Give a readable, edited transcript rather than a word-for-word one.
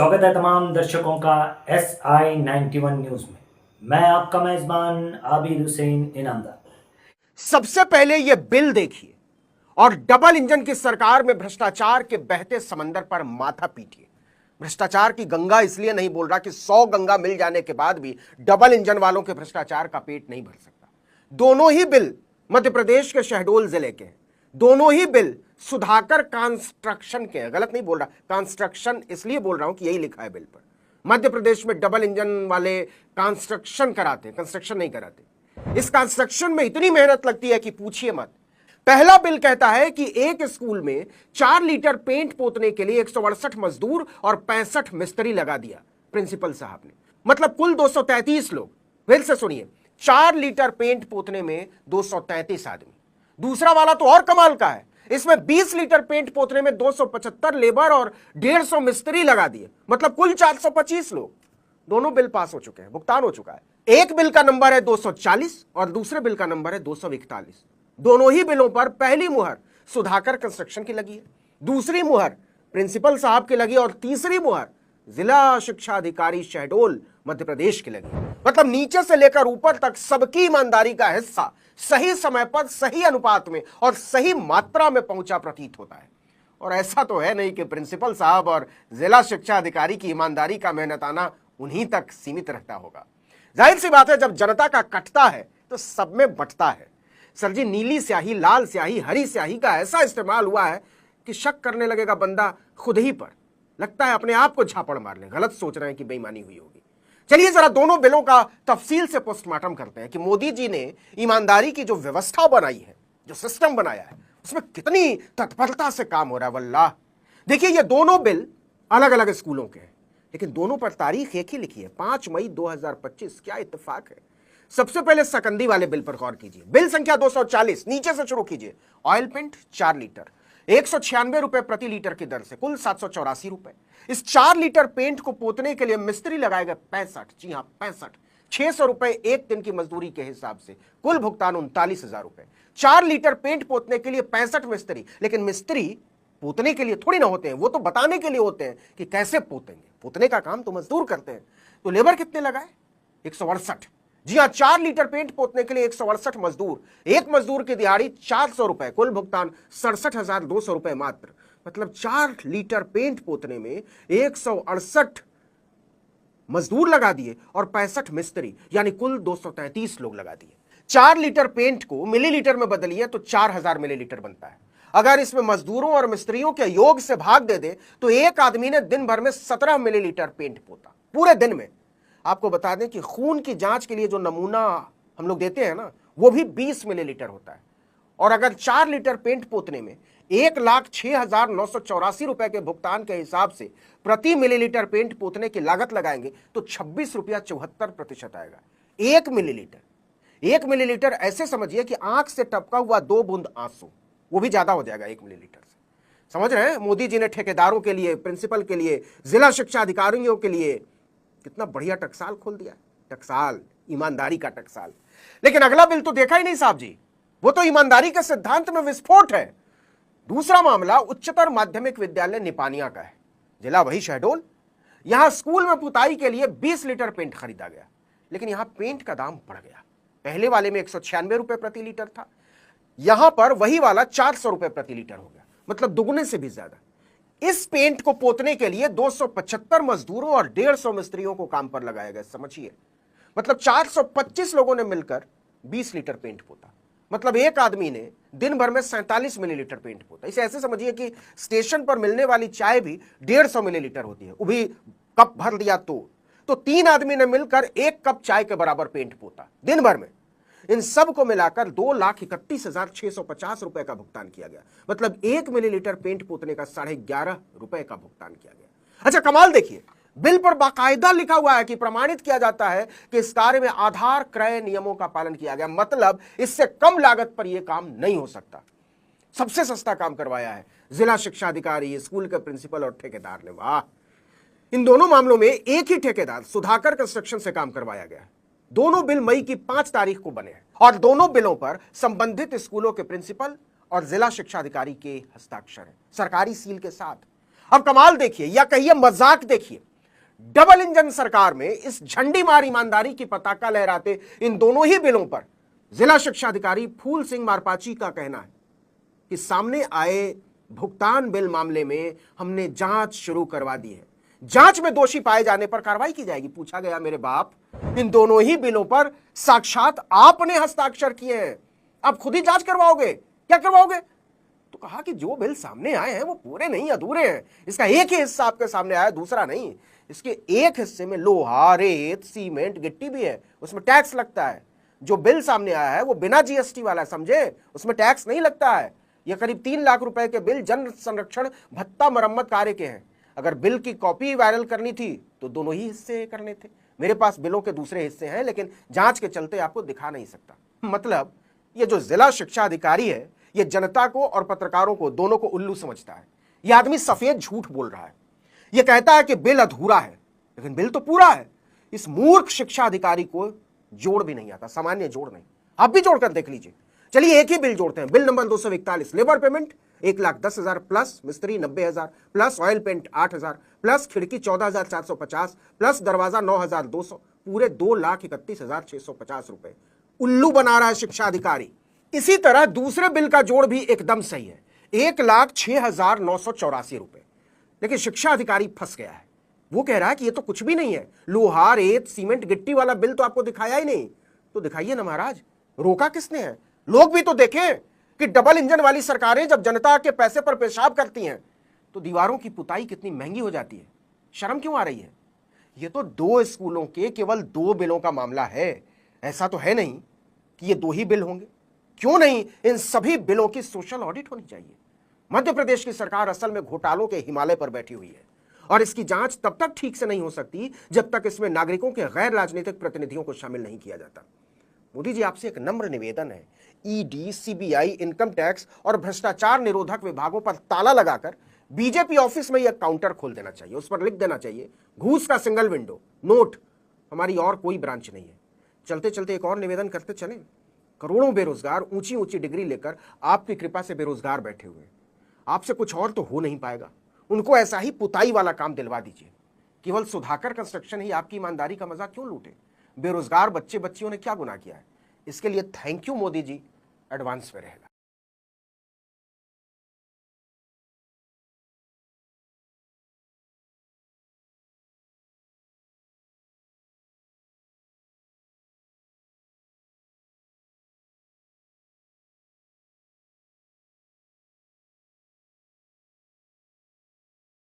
स्वागत है तमाम दर्शकों का SI91 न्यूज में। मैं आपका मेजबान आबिद हुसैन इनामदार। सबसे पहले यह बिल देखिए और डबल इंजन की सरकार में भ्रष्टाचार के बहते समंदर पर माथा पीटिए। भ्रष्टाचार की गंगा इसलिए नहीं बोल रहा कि 100 गंगा मिल जाने के बाद भी डबल इंजन वालों के भ्रष्टाचार का पेट नहीं भर सकता। दोनों ही बिल मध्य प्रदेश के शहडोल जिले के हैं। दोनों ही बिल सुधाकर कंस्ट्रक्शन के हैं। गलत नहीं बोल रहा, कंस्ट्रक्शन इसलिए बोल रहा हूं कि यही लिखा है बिल पर। मध्य प्रदेश में डबल इंजन वाले कंस्ट्रक्शन कराते हैं, कंस्ट्रक्शन नहीं कराते। इस कंस्ट्रक्शन में इतनी मेहनत लगती है कि पूछिए मत। पहला बिल कहता है कि एक स्कूल में 4 लीटर पेंट पोतने के लिए 168 मजदूर और 65 मिस्त्री लगा दिया प्रिंसिपल साहब ने। मतलब कुल 233 लोग। फिर से सुनिए, 4 लीटर पेंट पोतने में 233 आदमी। दूसरा वाला तो और कमाल का है, इसमें 20 लीटर पेंट पोतने में 275 लेबर और 150 मिस्त्री लगा दिए। मतलब कुल 425 लोग। दोनों बिल पास हो चुके हैं, भुगतान हो चुका है। एक बिल का नंबर है 240 और दूसरे बिल का नंबर है 241। दोनों ही बिलों पर पहली मुहर सुधाकर कंस्ट्रक्शन की लगी है, दूसरी मुहर प्रिंसिपल साहब की लगी और तीसरी मुहर जिला शिक्षा अधिकारी शहडोल मध्य प्रदेश की लगी। मतलब नीचे से लेकर ऊपर तक सबकी ईमानदारी का हिस्सा सही समय पर, सही अनुपात में और सही मात्रा में पहुंचा प्रतीत होता है। और ऐसा तो है नहीं कि प्रिंसिपल साहब और जिला शिक्षा अधिकारी की ईमानदारी का मेहनताना उन्हीं तक सीमित रहता होगा। जाहिर सी बात है, जब जनता का कटता है तो सब में बंटता है। सर जी, नीली स्याही, लाल स्याही, हरी स्याही का ऐसा इस्तेमाल हुआ है कि शक करने लगेगा बंदा खुद ही पर। लगता है अपने आप को झापड़ मार ले, गलत सोच रहे हैं कि बेईमानी हुई होगी। चलिए जरा दोनों बिलों का तफसील से पोस्टमार्टम करते हैं कि मोदी जी ने ईमानदारी की जो व्यवस्था बनाई है, जो सिस्टम बनाया है, उसमें कितनी तत्परता से काम हो रहा है। वल्लाह, देखिए ये दोनों बिल अलग अलग स्कूलों के हैं, लेकिन दोनों पर तारीख एक ही लिखी है, 5 मई 2025। क्या इत्तेफाक है। सबसे पहले सकंदी वाले बिल पर गौर कीजिए। बिल संख्या 240, नीचे से शुरू कीजिए। ऑयल पेंट 4 लीटर 196 रुपए प्रति लीटर की दर से कुल 784 रुपए। इस 4 लीटर पेंट को पोतने के लिए मिस्त्री लगाएगा 65, जी हां 65, 600 रुपए एक दिन की मजदूरी के हिसाब से कुल भुगतान 39,000 रुपए। 4 लीटर पेंट पोतने के लिए 65 मिस्त्री, लेकिन मिस्त्री पोतने के लिए थोड़ी ना होते हैं, वो तो बताने के लिए होते हैं कि कैसे पोतेंगे। पोतने का काम तो मजदूर करते हैं। तो लेबर कितने लगाए? 168। जी हां, 4 लीटर पेंट पोतने के लिए 168 मजदूर, एक मजदूर की दिहाड़ी 400 रुपए, कुल भुगतान 67,200 रुपए मात्र। मतलब 4 लीटर पेंट पोतने में 168 मजदूर लगा दिए और 65 मिस्त्री, यानी कुल 233 लोग लगा दिए। 4 लीटर पेंट को मिलीलीटर में बदलिए तो 4000 मिलीलीटर बनता है। अगर इसमें मजदूरों और मिस्त्रियों के योग से भाग दे दे तो एक आदमी ने दिन भर में 17 मिलीलीटर पेंट पोता, पूरे दिन में। आपको बता दें कि खून की जांच के लिए जो नमूना हम लोग देते हैं ना, वो भी 20 मिलीलीटर होता है। और अगर 4 लीटर पेंट पोतने में 1,06,984 रुपए के भुगतान के हिसाब से प्रति मिलीलीटर पेंट पोतने की लागत लगाएंगे तो 26 रुपया 74% आएगा। 1 मिलीलीटर ऐसे समझिए कि आंख से टपका हुआ 2 बूंद आंसू, वो भी ज्यादा हो जाएगा 1 मिलीलीटर से। समझ रहे हैं? मोदी जी ने ठेकेदारों के लिए, प्रिंसिपल के लिए, जिला शिक्षा अधिकारियों के लिए कितना बढ़िया टकसाल खोल दिया। टकसाल, ईमानदारी का टकसाल। लेकिन अगला बिल तो देखा ही नहीं साहब जी, वो तो ईमानदारी के सिद्धांत में विस्फोट है। दूसरा मामला उच्चतर माध्यमिक विद्यालय निपानिया का है, जिला वही शहडोल। यहां स्कूल में पुताई के लिए 20 लीटर पेंट खरीदा गया, लेकिन यहां पेंट का दाम बढ़ गया। पहले वाले में 196 रुपए प्रति लीटर था, यहां पर वही वाला 400 रुपए प्रति लीटर हो गया, मतलब दुगने से भी ज्यादा। इस पेंट को पोतने के लिए 275 मजदूरों और 150 मिस्त्रियों को काम पर लगाया गया। समझिए, मतलब 425 लोगों ने मिलकर 20 लीटर पेंट पोता। मतलब एक आदमी ने दिन भर में 47 मिलीलीटर पेंट पोता। इसे ऐसे समझिए कि स्टेशन पर मिलने वाली चाय भी 150 मिलीलीटर होती है, वो भी कप भर दिया तो 3 आदमी ने मिलकर 1 कप चाय के बराबर पेंट पोता दिन भर में। इन सब को मिलाकर 2,31,650 रुपए का भुगतान किया गया। मतलब 1 मिलीलीटर पेंट पोतने का 11.5 रुपए का भुगतान किया गया। अच्छा कमाल देखिए, बिल पर बाकायदा लिखा हुआ है कि प्रमाणित किया जाता है कि इस कार्य में आधार क्रय नियमों का पालन किया गया। मतलब इससे कम लागत पर यह काम नहीं हो सकता। सबसे सस्ता काम करवाया है जिला शिक्षा अधिकारी, स्कूल के प्रिंसिपल और ठेकेदार ने। वाह! इन दोनों मामलों में एक ही ठेकेदार सुधाकर कंस्ट्रक्शन से काम करवाया गया है। दोनों बिल मई की 5 तारीख को बने हैं और दोनों बिलों पर संबंधित स्कूलों के प्रिंसिपल और जिला शिक्षा अधिकारी के हस्ताक्षर है, सरकारी सील के साथ। अब कमाल देखिए, या कहिए मजाक देखिए। डबल इंजन सरकार में इस झंडी मार ईमानदारी की पताका लहराते इन दोनों ही बिलों पर जिला शिक्षा अधिकारी फूल सिंह मारपाची का कहना है कि सामने आए भुगतान बिल मामले में हमने जांच शुरू करवा दी है। जांच में दोषी पाए जाने पर कार्रवाई की जाएगी। पूछा गया, मेरे बाप, इन दोनों ही बिलों पर साक्षात आपने हस्ताक्षर किए हैं, आप खुद ही जांच करवाओगे? क्या करवाओगे? तो कहा कि जो बिल सामने आए हैं वो पूरे नहीं, अधूरे हैं। इसका एक ही हिस्सा आपके सामने आया, दूसरा नहीं। इसके एक हिस्से में लोहा, रेत, सीमेंट, गिट्टी भी है, उसमें टैक्स लगता है। जो बिल सामने आया है वो बिना जीएसटी वाला है, समझे? उसमें टैक्स नहीं लगता है। यह करीब 3 लाख रुपए के बिल जन संरक्षण भत्ता मरम्मत कार्य के हैं। अगर बिल की कॉपी वायरल करनी थी तो दोनों ही हिस्से करने थे। मेरे पास बिलों के दूसरे हिस्से हैं, लेकिन जांच के चलते आपको दिखा नहीं सकता। मतलब ये जो जिला शिक्षा अधिकारी है, ये जनता को और पत्रकारों को, दोनों को उल्लू समझता है। यह आदमी सफेद झूठ बोल रहा है। यह कहता है कि बिल अधूरा है, लेकिन बिल तो पूरा है। इस मूर्ख शिक्षा अधिकारी को जोड़ भी नहीं आता, सामान्य जोड़ नहीं। आप भी जोड़कर देख लीजिए। चलिए एक ही बिल जोड़ते हैं। Bill number 241, labour payment 1,10,000 plus मिस्त्री 90,000 प्लस ऑयल पेंट 8,000 प्लस खिड़की 14,450 प्लस दरवाजा 9,200, पूरे 2,31,650 रुपए उल्लू बना रहा है शिक्षा अधिकारी। इसी तरह दूसरे बिल का जोड़ भी एकदम सही है, 1,06,984 रुपए। लेकिन शिक्षा अधिकारी फंस गया है। वो कह रहा है कि ये तो कुछ भी नहीं है, लोहा, रेत, सीमेंट, गिट्टी वाला बिल तो आपको दिखाया ही नहीं। तो दिखाइए ना महाराज, रोका किसने है? लोग भी तो देखें कि डबल इंजन वाली सरकारें जब जनता के पैसे पर पेशाब करती हैं तो दीवारों की पुताई कितनी महंगी हो जाती है। शर्म क्यों आ रही है? ये तो 2 स्कूलों के केवल 2 बिलों का मामला है। ऐसा तो है नहीं कि ये 2 ही बिल होंगे। क्यों नहीं, इन सभी बिलों की सोशल ऑडिट होनी चाहिए। मध्य प्रदेश की सरकार असल में घोटालों के हिमालय पर बैठी हुई है और इसकी जांच तब तक ठीक से नहीं हो सकती जब तक इसमें नागरिकों के गैर राजनीतिक प्रतिनिधियों को शामिल नहीं किया जाता। मोदी जी, आपसे एक नम्र निवेदन है, ईडी, सीबीआई, इनकम टैक्स और भ्रष्टाचार निरोधक विभागों पर ताला लगाकर बीजेपी ऑफिस में यह काउंटर खोल देना चाहिए। उस पर लिख देना चाहिए, घूस का सिंगल विंडो, नोट, हमारी और कोई ब्रांच नहीं है। चलते चलते एक और निवेदन करते चले। करोड़ों बेरोजगार ऊंची ऊंची डिग्री लेकर आपकी कृपा से बेरोजगार बैठे हुए हैं। आपसे कुछ और तो हो नहीं पाएगा। उनको ऐसा ही पुताई वाला काम दिलवा दीजिए। केवल सुधाकर कंस्ट्रक्शन ही आपकी ईमानदारी का मजाक क्यों लूटे? बेरोजगार बच्चे बच्चियों ने क्या गुनाह किया है? इसके लिए thank you Modi ji, advance में रहेगा।